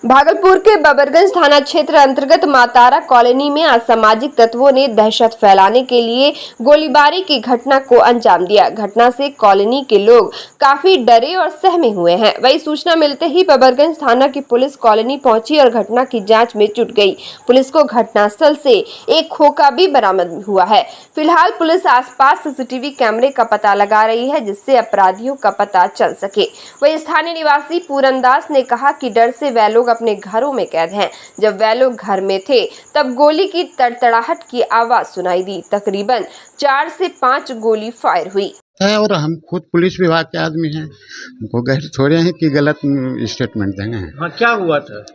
भागलपुर के बबरगंज थाना क्षेत्र अंतर्गत मातारा कॉलोनी में असामाजिक तत्वों ने दहशत फैलाने के लिए गोलीबारी की घटना को अंजाम दिया। घटना से कॉलोनी के लोग काफी डरे और सहमे हुए हैं। वही सूचना मिलते ही बबरगंज थाना की पुलिस कॉलोनी पहुंची और घटना की जांच में जुट गई। पुलिस को घटनास्थल से एक खोखा भी बरामद हुआ है। फिलहाल पुलिस आसपास सीसीटीवी कैमरे का पता लगा रही है, जिससे अपराधियों का पता चल सके। वही स्थानीय निवासी पूरन दास ने कहा कि डर से वह लोग अपने घरों में कैद हैं। जब वह लोग घर में थे तब गोली की तड़तड़ाहट की आवाज सुनाई दी। तकरीबन 4 से 5 गोली फायर हुई है और हम खुद पुलिस विभाग के आदमी हैं, हमको गैर थोड़े हैं कि गलत स्टेटमेंट देंगे। हाँ, क्या हुआ था?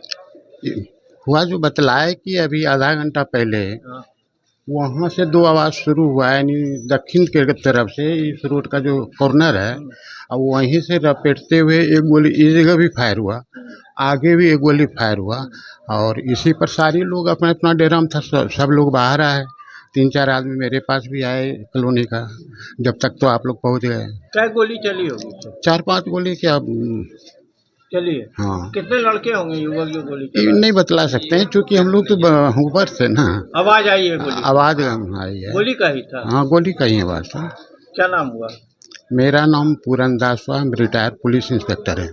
हुआ जो बतलाए कि अभी आधा घंटा पहले वहाँ से 2 आवाज़ शुरू हुआ है, यानी दक्षिण के तरफ से इस रोड का जो कॉर्नर है, और वहीं से लपेटते हुए एक गोली इस जगह भी फायर हुआ, आगे भी एक गोली फायर हुआ, और इसी पर सारे लोग अपना अपना डेरा में था। सब लोग बाहर आए, 3-4 आदमी मेरे पास भी आए कॉलोनी का। जब तक तो आप लोग पहुंच गए। क्या गोली चली होगी? 4-5 गोली क्या चली है? हाँ, कितने लड़के होंगे युवक जो गोली ये नहीं बतला सकते हैं, क्योंकि हम लोग तो ऊपर से ना आवाज आई है? गोली आवाज़ आई है। गोली का ही था? हाँ, गोली का ही आवाज़ था। क्या नाम हुआ? मेरा नाम पूरन दास हुआ, रिटायर्ड पुलिस इंस्पेक्टर है।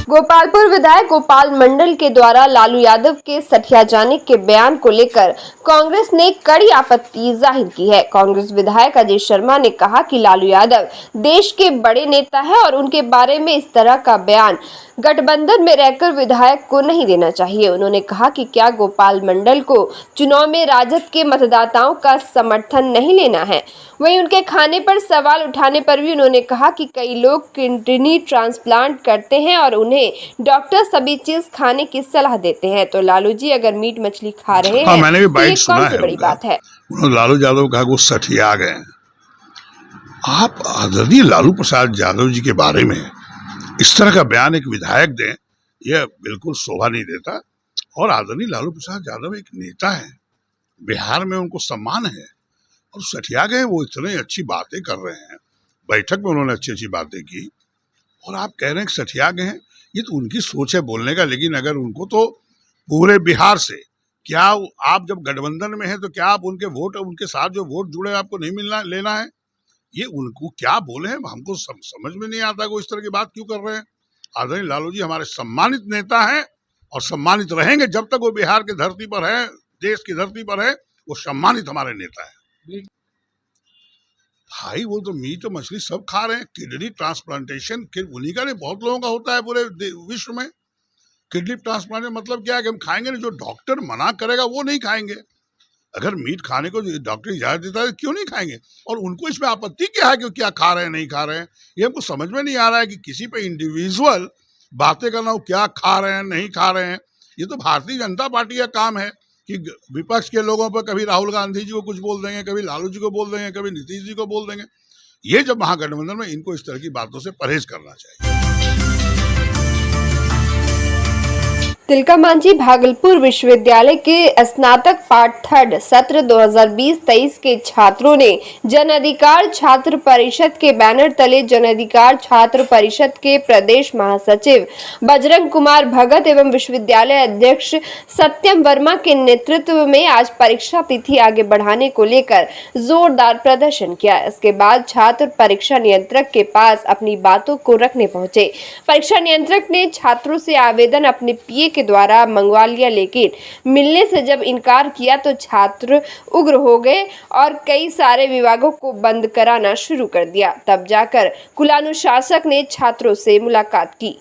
गोपालपुर विधायक गोपाल मंडल के द्वारा लालू यादव के सठिया जाने के बयान को लेकर कांग्रेस ने कड़ी आपत्ति जाहिर की है। कांग्रेस विधायक अजय शर्मा ने कहा कि लालू यादव देश के बड़े नेता है और उनके बारे में इस तरह का बयान गठबंधन में रहकर विधायक को नहीं देना चाहिए। उन्होंने कहा कि क्या गोपाल मंडल को चुनाव में राजद के मतदाताओं का समर्थन नहीं लेना है। वहीं उनके खाने पर सवाल उठाने पर भी उन्होंने कहा कि कई लोग किडनी ट्रांसप्लांट करते हैं और उन्हें डॉक्टर सभी चीज खाने की सलाह देते हैं, तो लालू जी अगर मीट मछली खा रहे हैं मैंने भी तो ये कौन सी बड़ी बात है। लालू यादव कहा वो सठिया गए। आप आदरणीय लालू प्रसाद यादव जी के बारे में इस तरह का बयान एक विधायक दें, यह बिल्कुल शोभा नहीं देता। और आदरणीय लालू प्रसाद यादव एक नेता है, बिहार में उनको सम्मान है, और सठिया गए वो इतने अच्छी बातें कर रहे हैं, बैठक में उन्होंने अच्छी अच्छी बातें की, और आप कह रहे हैं कि सठिया गए हैं। ये तो उनकी सोच है बोलने का, लेकिन अगर उनको तो पूरे बिहार से, क्या आप जब गठबंधन में हैं तो क्या आप उनके वोट, उनके साथ जो वोट जुड़े आपको नहीं मिलना लेना है? ये उनको क्या बोले हैं, हमको समझ में नहीं आता वो इस तरह की बात क्यों कर रहे हैं। आदरणीय लालू जी हमारे सम्मानित नेता हैं और सम्मानित रहेंगे जब तक वो बिहार की धरती पर है, देश की धरती पर है, वो सम्मानित हमारे नेता है। भाई वो तो मीट और मछली सब खा रहे हैं। किडनी ट्रांसप्लांटेशन उन्हीं का नहीं, बहुत लोगों का होता है पूरे विश्व में। किडनी ट्रांसप्लांटेशन मतलब क्या है कि हम खाएंगे नहीं, जो डॉक्टर मना करेगा वो नहीं खाएंगे। अगर मीट खाने को डॉक्टर इजाजत देता है क्यों नहीं खाएंगे? और उनको इसमें आपत्ति क्या है कि क्या खा रहे हैं नहीं खा रहे हैं? ये हमको समझ में नहीं आ रहा है कि किसी पे इंडिविजुअल बातें करना हो, क्या खा रहे हैं नहीं खा रहे हैं। ये तो भारतीय जनता पार्टी का काम है कि विपक्ष के लोगों पर कभी राहुल गांधी जी को कुछ बोल देंगे, कभी लालू जी को बोल देंगे, कभी नीतीश जी को बोल देंगे। ये जब महागठबंधन में, इनको इस तरह की बातों से परहेज करना चाहिए। तिलका मांझी भागलपुर विश्वविद्यालय के स्नातक पार्ट 3 सत्र 2020-23 के छात्रों ने जन अधिकार छात्र परिषद के बैनर तले जन अधिकार छात्र परिषद के प्रदेश महासचिव बजरंग कुमार भगत एवं विश्वविद्यालय अध्यक्ष सत्यम वर्मा के नेतृत्व में आज परीक्षा तिथि आगे बढ़ाने को लेकर जोरदार प्रदर्शन किया। इसके बाद छात्र परीक्षा नियंत्रक के पास अपनी बातों को रखने पहुंचे। परीक्षा नियंत्रक ने छात्रों से आवेदन अपने पीए के द्वारा मंगवा लिया, लेकिन मिलने से जब इनकार किया तो छात्र उग्र हो गए और कई सारे विभागों को बंद कराना शुरू कर दिया। तब जाकर कुलानुशासक ने छात्रों से मुलाकात की।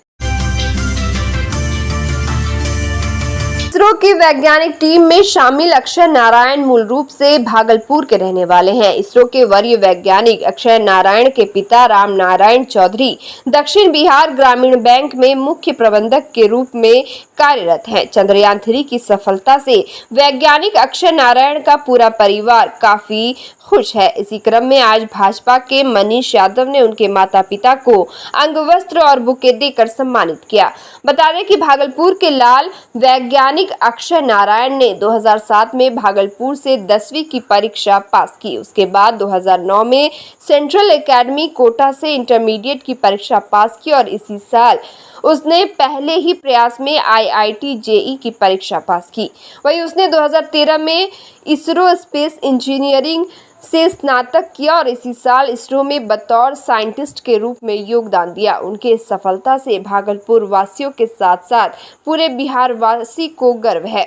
इसरो की वैज्ञानिक टीम में शामिल अक्षय नारायण मूल रूप से भागलपुर के रहने वाले हैं। इसरो के वरीय वैज्ञानिक अक्षय नारायण के पिता राम नारायण चौधरी दक्षिण बिहार ग्रामीण बैंक में मुख्य प्रबंधक के रूप में कार्यरत हैं। चंद्रयान 3 की सफलता से वैज्ञानिक अक्षय नारायण का पूरा परिवार काफी खुश है। इसी क्रम में आज भाजपा के मनीष यादव ने उनके माता पिता को अंगवस्त्र और बुके देकर सम्मानित किया। बता दें कि भागलपुर के लाल वैज्ञानिक अक्षय नारायण ने 2007 में भागलपुर से 10वीं की परीक्षा पास की। उसके बाद 2009 में सेंट्रल एकेडमी कोटा से इंटरमीडिएट की परीक्षा पास की और इसी साल उसने पहले ही प्रयास में IIT JEE की परीक्षा पास की। वहीं उसने 2013 में इसरो स्पेस इंजीनियरिंग से स्नातक किया और इसी साल इसरो में बतौर साइंटिस्ट के रूप में योगदान दिया। उनके इस सफलता से भागलपुर वासियों के साथ साथ पूरे बिहार वासी को गर्व है।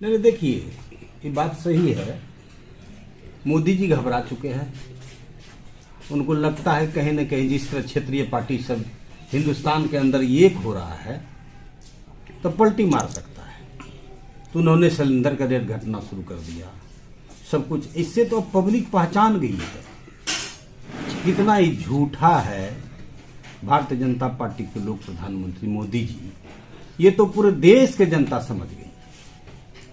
नहीं, देखिए ये बात सही है। मोदी जी घबरा चुके हैं। उनको लगता है कहीं न कहीं जिस तरह क्षेत्रीय पार्टी सब हिंदुस्तान के अंदर एक हो रहा है तो पलटी मार सकता है। तो उन्होंने सिलेंडर का रेट घटना शुरू कर दिया, सब कुछ। इससे तो पब्लिक पहचान गई है कितना ही झूठा है भारतीय जनता पार्टी के लोग। प्रधानमंत्री मोदी जी, ये तो पूरे देश के जनता समझ गई।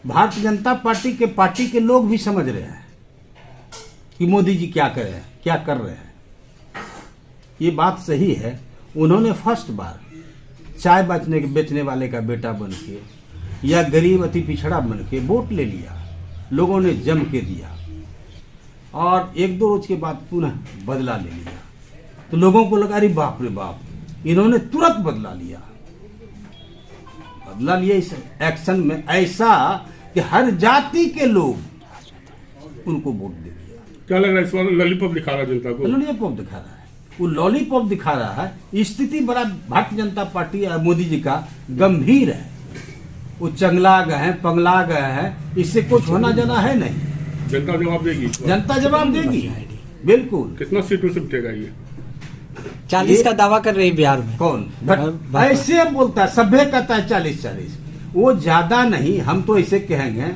भारतीय जनता पार्टी के लोग भी समझ रहे हैं कि मोदी जी क्या कर रहे हैं, क्या कर रहे हैं। ये बात सही है। उन्होंने फर्स्ट बार चाय बेचने वाले का बेटा बन के या गरीब अति पिछड़ा बन के वोट ले लिया। लोगों ने जम के दिया और 1-2 रोज के बाद पुनः बदला ले लिया। तो लोगों को लगा अरे बाप रे बाप, इन्होंने तुरंत बदला लिया इस एक्शन में, ऐसा कि हर जाति के लोग उनको वोट दे दिया। क्या लग रहा है इस बार लॉलीपॉप दिखा रहा है जनता को? लॉलीपॉप दिखा रहा है, वो लॉलीपॉप दिखा रहा है। स्थिति बड़ा भारतीय जनता पार्टी और मोदी जी का गंभीर है। वो चंगला गए हैं, पगला गए हैं। इससे कुछ होना जाना है नहीं। जनता जवाब देगी, जनता जवाब देगी बिल्कुल। कितना सीटों से उठेगा ये? 40 का दावा कर रही बिहार में। कौन ऐसे बोलता है? सभ्य कहता है 40-40, वो ज्यादा नहीं। हम तो ऐसे कहेंगे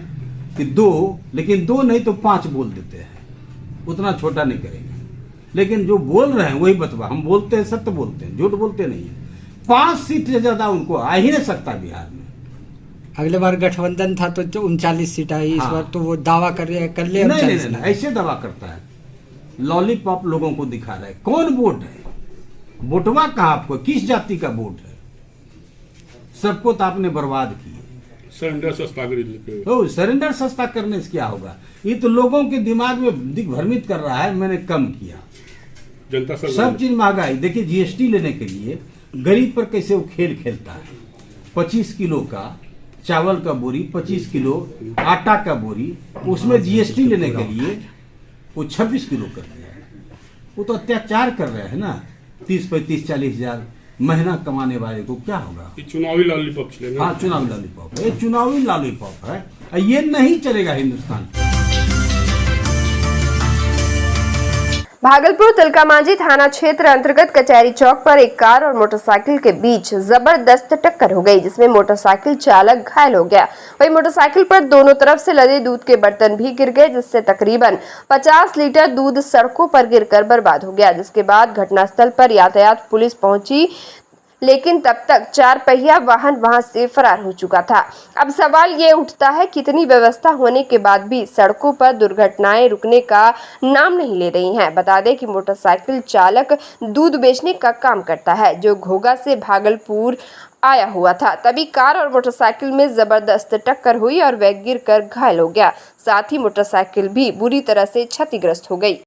कि 2, लेकिन 2 नहीं तो 5 बोल देते हैं। उतना छोटा नहीं करेंगे। लेकिन जो बोल रहे हैं वही बतवा। हम बोलते हैं, सत्य बोलते हैं, झूठ बोलते नहीं है। 5 सीट से ज्यादा उनको आ ही नहीं सकता बिहार में। अगले बार गठबंधन था तो 39 सीट आई। इस बार तो वो दावा कर ले। नहीं, ऐसे दावा करता है। लॉलीपॉप लोगों को दिखा रहा है। कौन वोट है? वोटवा कहाँ आपको? किस जाति का वोट है? सबको तो आपने बर्बाद किया। सरेंडर सस्ता कर सरेंडर सस्ता करने से क्या होगा? ये तो लोगों के दिमाग में दिग्भ्रमित कर रहा है। मैंने कम किया, जनता सब चीज महंगाई। देखिए GST लेने के लिए गरीब पर कैसे वो खेल खेलता है। 25 किलो का चावल का बोरी, 25 किलो आटा का बोरी, उसमें GST लेने के लिए वो 26 किलो कर दिया है। वो तो अत्याचार कर रहे हैं ना। 30-35-40 हजार महीना कमाने वाले को क्या होगा? चुनावी लॉलीपॉप चलेगा। हाँ, चुनावी लॉलीपॉप है। ये चुनावी लॉलीपॉप है। ये नहीं चलेगा हिंदुस्तान। भागलपुर तिलकामांझी थाना क्षेत्र अंतर्गत कचहरी चौक पर एक कार और मोटरसाइकिल के बीच जबरदस्त टक्कर हो गई, जिसमें मोटरसाइकिल चालक घायल हो गया। वहीं मोटरसाइकिल पर दोनों तरफ से लदे दूध के बर्तन भी गिर गए, जिससे तकरीबन 50 लीटर दूध सड़कों पर गिरकर बर्बाद हो गया। जिसके बाद घटनास्थल पर यातायात पुलिस पहुंची, लेकिन तब तक 4 पहिया वाहन वहां से फरार हो चुका था। अब सवाल ये उठता है कि इतनी व्यवस्था होने के बाद भी सड़कों पर दुर्घटनाएं रुकने का नाम नहीं ले रही हैं। बता दें कि मोटरसाइकिल चालक दूध बेचने का काम करता है, जो घोघा से भागलपुर आया हुआ था। तभी कार और मोटरसाइकिल में जबरदस्त टक्कर हुई और वह गिरकर घायल हो गया। साथ ही मोटरसाइकिल भी बुरी तरह से क्षतिग्रस्त हो गई।